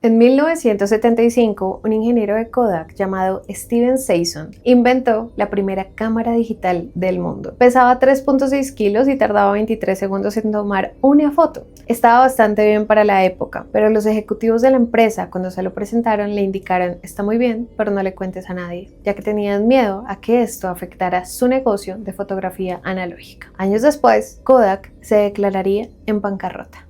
En 1975, un ingeniero de Kodak llamado Steven Sasson inventó la primera cámara digital del mundo. Pesaba 3.6 kilos y tardaba 23 segundos en tomar una foto. Estaba bastante bien para la época, pero los ejecutivos de la empresa, cuando se lo presentaron, le indicaron: está muy bien, pero no le cuentes a nadie, ya que tenían miedo a que esto afectara su negocio de fotografía analógica. Años después, Kodak se declararía en bancarrota.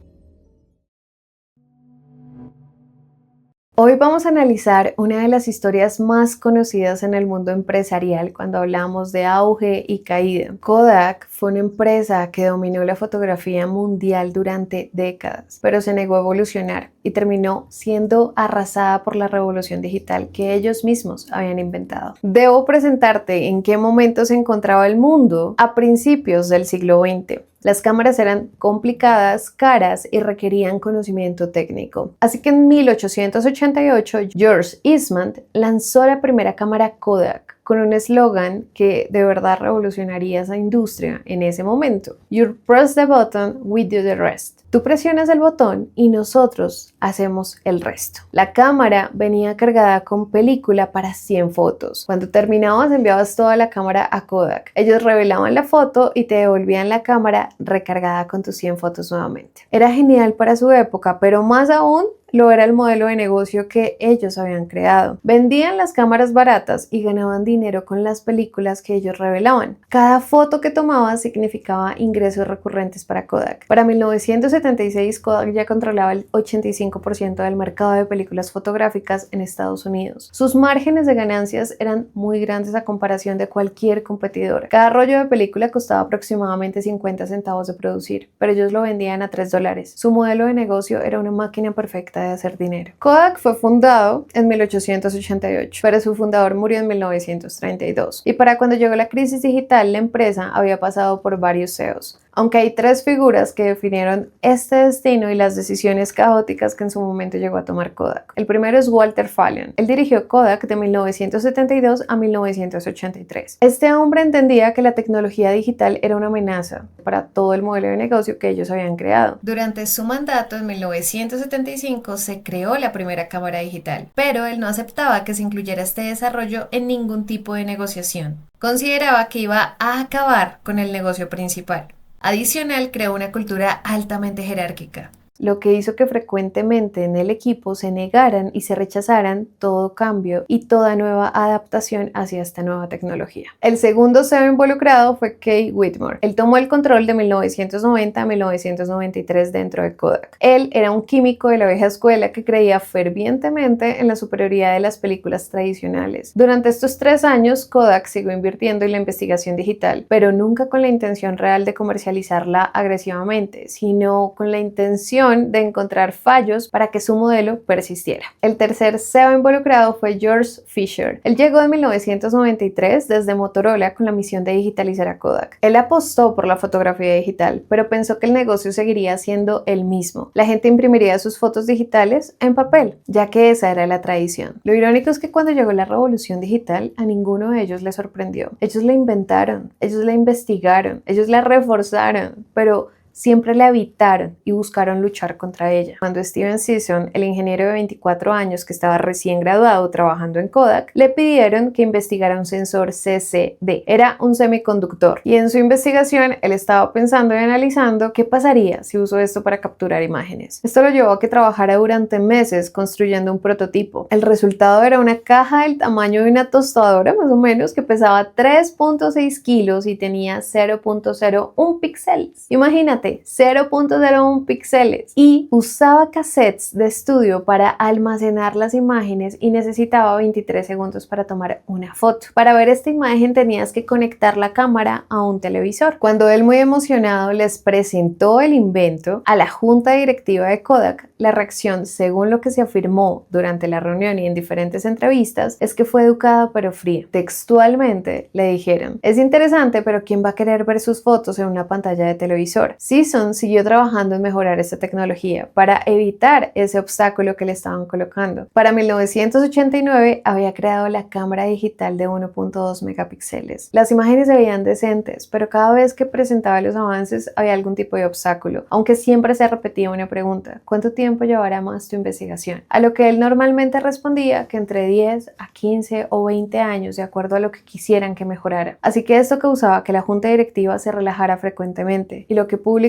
Hoy vamos a analizar una de las historias más conocidas en el mundo empresarial cuando hablamos de auge y caída. Kodak fue una empresa que dominó la fotografía mundial durante décadas, pero se negó a evolucionar y terminó siendo arrasada por la revolución digital que ellos mismos habían inventado. Debo presentarte en qué momento se encontraba el mundo a principios del siglo XX. Las cámaras eran complicadas, caras y requerían conocimiento técnico. Así que en 1888, George Eastman lanzó la primera cámara Kodak con un eslogan que de verdad revolucionaría esa industria en ese momento. You press the button, we do the rest. Tú presionas el botón y nosotros hacemos el resto. La cámara venía cargada con película para 100 fotos. Cuando terminabas, enviabas toda la cámara a Kodak. Ellos revelaban la foto y te devolvían la cámara recargada con tus 100 fotos nuevamente. Era genial para su época, pero más aún lo era el modelo de negocio que ellos habían creado. Vendían las cámaras baratas y ganaban dinero con las películas que ellos revelaban. Cada foto que tomabas significaba ingresos recurrentes para Kodak. Para 1976, Kodak ya controlaba el 85% del mercado de películas fotográficas en Estados Unidos. Sus márgenes de ganancias eran muy grandes a comparación de cualquier competidor. Cada rollo de película costaba aproximadamente 50 centavos de producir, pero ellos lo vendían a $3. Su modelo de negocio era una máquina perfecta de hacer dinero. Kodak fue fundado en 1888, pero su fundador murió en 1932. Y para cuando llegó la crisis digital, la empresa había pasado por varios CEOs. Aunque hay tres figuras que definieron este destino y las decisiones caóticas que en su momento llegó a tomar Kodak. El primero es Walter Fallion. Él dirigió Kodak de 1972 a 1983. Este hombre entendía que la tecnología digital era una amenaza para todo el modelo de negocio que ellos habían creado. Durante su mandato en 1975 se creó la primera cámara digital, pero él no aceptaba que se incluyera este desarrollo en ningún tipo de negociación. Consideraba que iba a acabar con el negocio principal. Adicional, creó una cultura altamente jerárquica, lo que hizo que frecuentemente en el equipo se negaran y se rechazaran todo cambio y toda nueva adaptación hacia esta nueva tecnología. El segundo CEO involucrado fue Kay Whitmore. Él tomó el control de 1990 a 1993 dentro de Kodak. Él era un químico de la vieja escuela que creía fervientemente en la superioridad de las películas tradicionales. Durante estos 3 años, Kodak siguió invirtiendo en la investigación digital, pero nunca con la intención real de comercializarla agresivamente, sino con la intención de encontrar fallos para que su modelo persistiera. El tercer CEO involucrado fue George Fisher. Él llegó en 1993 desde Motorola con la misión de digitalizar a Kodak. Él apostó por la fotografía digital, pero pensó que el negocio seguiría siendo el mismo. La gente imprimiría sus fotos digitales en papel, ya que esa era la tradición. Lo irónico es que cuando llegó la revolución digital, a ninguno de ellos les sorprendió. Ellos la inventaron, ellos la investigaron, ellos la reforzaron, pero siempre la evitaron y buscaron luchar contra ella. Cuando Steven Sasson, el ingeniero de 24 años que estaba recién graduado trabajando en Kodak, le pidieron que investigara un sensor CCD. Era un semiconductor y en su investigación él estaba pensando y analizando qué pasaría si usó esto para capturar imágenes. Esto lo llevó a que trabajara durante meses construyendo un prototipo. El resultado era una caja del tamaño de una tostadora más o menos que pesaba 3.6 kilos y tenía 0.01 píxeles. Imagínate, 0.01 píxeles, y usaba cassettes de estudio para almacenar las imágenes y necesitaba 23 segundos para tomar una foto. Para ver esta imagen tenías que conectar la cámara a un televisor. Cuando él, muy emocionado, les presentó el invento a la junta directiva de Kodak, la reacción, según lo que se afirmó durante la reunión y en diferentes entrevistas, es que fue educada pero fría. Textualmente le dijeron: es interesante, pero ¿quién va a querer ver sus fotos en una pantalla de televisor? Season siguió trabajando en mejorar esta tecnología para evitar ese obstáculo que le estaban colocando. Para 1989 había creado la cámara digital de 1.2 megapíxeles. Las imágenes se veían decentes, pero cada vez que presentaba los avances había algún tipo de obstáculo, aunque siempre se repetía una pregunta: ¿cuánto tiempo llevará más tu investigación? A lo que él normalmente respondía que entre 10 a 15 o 20 años, de acuerdo a lo que quisieran que mejorara. Así que esto causaba que la junta directiva se relajara frecuentemente, y lo que públicamente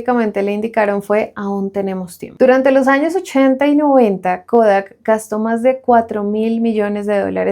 le indicaron fue: aún tenemos tiempo. Durante los años 80 y 90, Kodak gastó más de $4.000 millones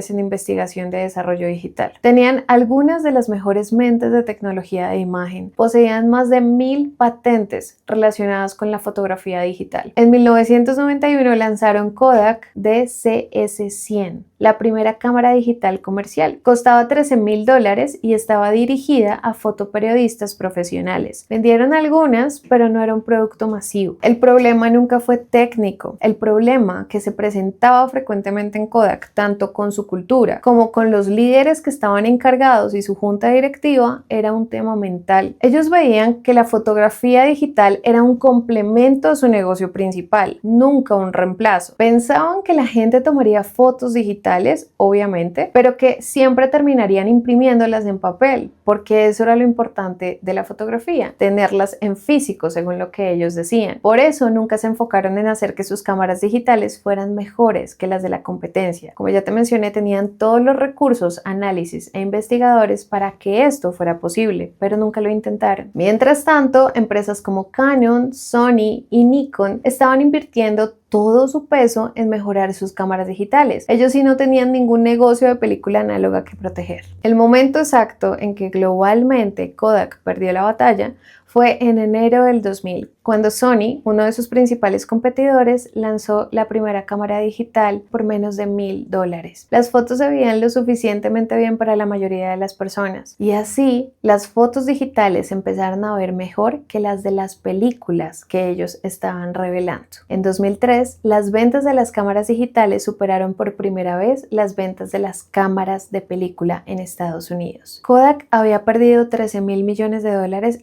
en investigación de desarrollo digital. Tenían algunas de las mejores mentes de tecnología de imagen. Poseían más de 1.000 patentes relacionadas con la fotografía digital. En 1991 lanzaron Kodak DCS-100, la primera cámara digital comercial. Costaba $13.000 y estaba dirigida a fotoperiodistas profesionales. Vendieron algunas, pero no era un producto masivo. El problema nunca fue técnico. El problema que se presentaba frecuentemente en Kodak, tanto con su cultura como con los líderes que estaban encargados y su junta directiva, era un tema mental. Ellos veían que la fotografía digital era un complemento a su negocio principal, nunca un reemplazo. Pensaban que la gente tomaría fotos digitales, obviamente, pero que siempre terminarían imprimiéndolas en papel, porque eso era lo importante de la fotografía, tenerlas en físico, según lo que ellos decían. Por eso nunca se enfocaron en hacer que sus cámaras digitales fueran mejores que las de la competencia. Como ya te mencioné, tenían todos los recursos, análisis e investigadores para que esto fuera posible, pero nunca lo intentaron. Mientras tanto, empresas como Canon, Sony y Nikon estaban invirtiendo todo su peso en mejorar sus cámaras digitales. Ellos sí no tenían ningún negocio de película análoga que proteger. El momento exacto en que globalmente Kodak perdió la batalla fue en enero del 2000, cuando Sony, uno de sus principales competidores, lanzó la primera cámara digital por menos de $1.000. Las fotos se veían lo suficientemente bien para la mayoría de las personas, y así las fotos digitales empezaron a ver mejor que las de las películas que ellos estaban revelando. En 2003, las ventas de las cámaras digitales superaron por primera vez las ventas de las cámaras de película en Estados Unidos. Kodak había perdido $13.000 millones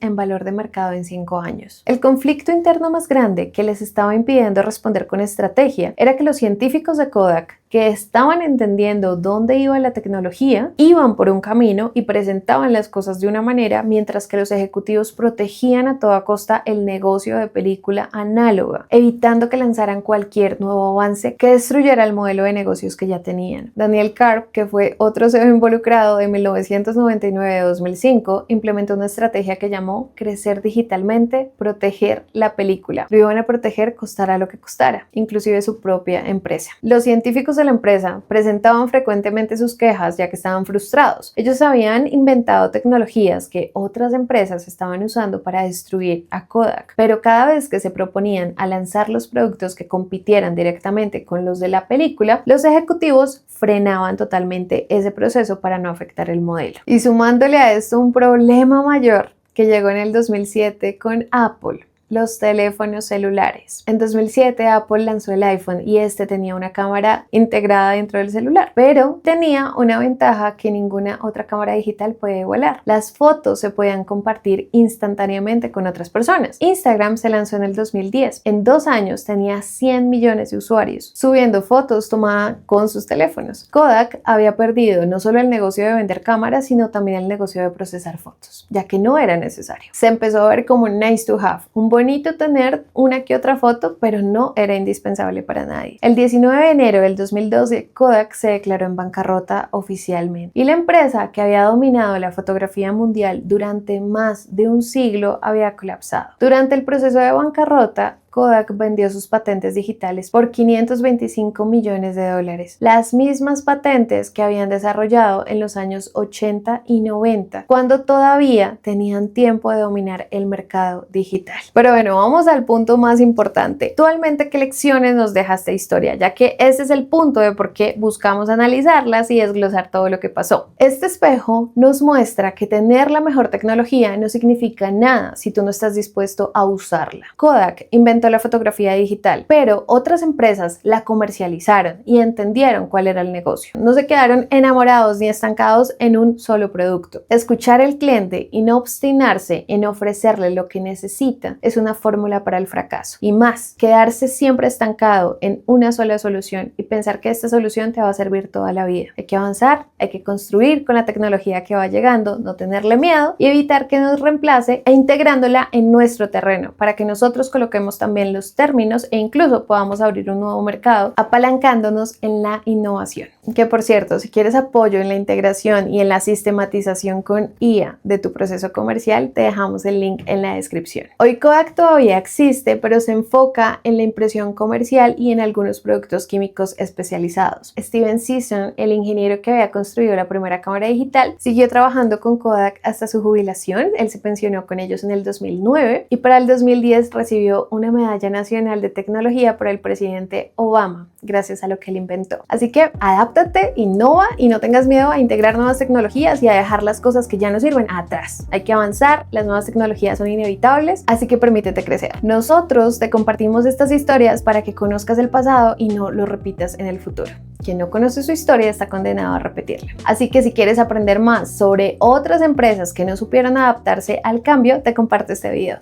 en valor de mercado en 5 años. El conflicto interno más grande que les estaba impidiendo responder con estrategia era que los científicos de Kodak, que estaban entendiendo dónde iba la tecnología, iban por un camino y presentaban las cosas de una manera, mientras que los ejecutivos protegían a toda costa el negocio de película análoga, evitando que lanzaran cualquier nuevo avance que destruyera el modelo de negocios que ya tenían. Daniel Karp, que fue otro CEO involucrado de 1999 a 2005, implementó una estrategia que llamó crecer digitalmente, proteger la película. Lo iban a proteger costara lo que costara, inclusive su propia empresa. Los científicos de la empresa presentaban frecuentemente sus quejas, ya que estaban frustrados. Ellos habían inventado tecnologías que otras empresas estaban usando para destruir a Kodak, pero cada vez que se proponían a lanzar los productos que compitieran directamente con los de la película, los ejecutivos frenaban totalmente ese proceso para no afectar el modelo. Y sumándole a esto un problema mayor que llegó en el 2007 con Apple: los teléfonos celulares. En 2007 Apple lanzó el iPhone y este tenía una cámara integrada dentro del celular, pero tenía una ventaja que ninguna otra cámara digital puede igualar: las fotos se podían compartir instantáneamente con otras personas. Instagram se lanzó en el 2010. En 2 años tenía 100 millones de usuarios subiendo fotos tomadas con sus teléfonos. Kodak había perdido no solo el negocio de vender cámaras, sino también el negocio de procesar fotos, ya que no era necesario. Se empezó a ver como un nice to have, un bonito tener una que otra foto, pero no era indispensable para nadie. El 19 de enero del 2012, Kodak se declaró en bancarrota oficialmente, y la empresa, que había dominado la fotografía mundial durante más de un siglo, había colapsado. Durante el proceso de bancarrota, Kodak vendió sus patentes digitales por $525 millones, las mismas patentes que habían desarrollado en los años 80 y 90, cuando todavía tenían tiempo de dominar el mercado digital. Pero bueno, vamos al punto más importante. Actualmente, ¿qué lecciones nos deja esta historia? Ya que ese es el punto de por qué buscamos analizarlas y desglosar todo lo que pasó. Este espejo nos muestra que tener la mejor tecnología no significa nada si tú no estás dispuesto a usarla. Kodak inventó inventó la fotografía digital, pero otras empresas la comercializaron y entendieron cuál era el negocio. No se quedaron enamorados ni estancados en un solo producto. Escuchar al cliente y no obstinarse en ofrecerle lo que necesita es una fórmula para el fracaso. Y más, quedarse siempre estancado en una sola solución y pensar que esta solución te va a servir toda la vida. Hay que avanzar, hay que construir con la tecnología que va llegando, no tenerle miedo y evitar que nos reemplace e integrándola en nuestro terreno para que nosotros coloquemos también los términos e incluso podamos abrir un nuevo mercado apalancándonos en la innovación. Que por cierto, si quieres apoyo en la integración y en la sistematización con IA de tu proceso comercial, te dejamos el link en la descripción. Hoy Kodak todavía existe, pero se enfoca en la impresión comercial y en algunos productos químicos especializados. Steven Sisson, el ingeniero que había construido la primera cámara digital, siguió trabajando con Kodak hasta su jubilación. Él se pensionó con ellos en el 2009 y para el 2010 recibió una medalla nacional de tecnología por el presidente Obama, gracias a lo que él inventó. Así que adáptate, innova y no tengas miedo a integrar nuevas tecnologías y a dejar las cosas que ya no sirven atrás. Hay que avanzar, las nuevas tecnologías son inevitables, así que permítete crecer. Nosotros te compartimos estas historias para que conozcas el pasado y no lo repitas en el futuro. Quien no conoce su historia está condenado a repetirla. Así que si quieres aprender más sobre otras empresas que no supieron adaptarse al cambio, te comparto este video.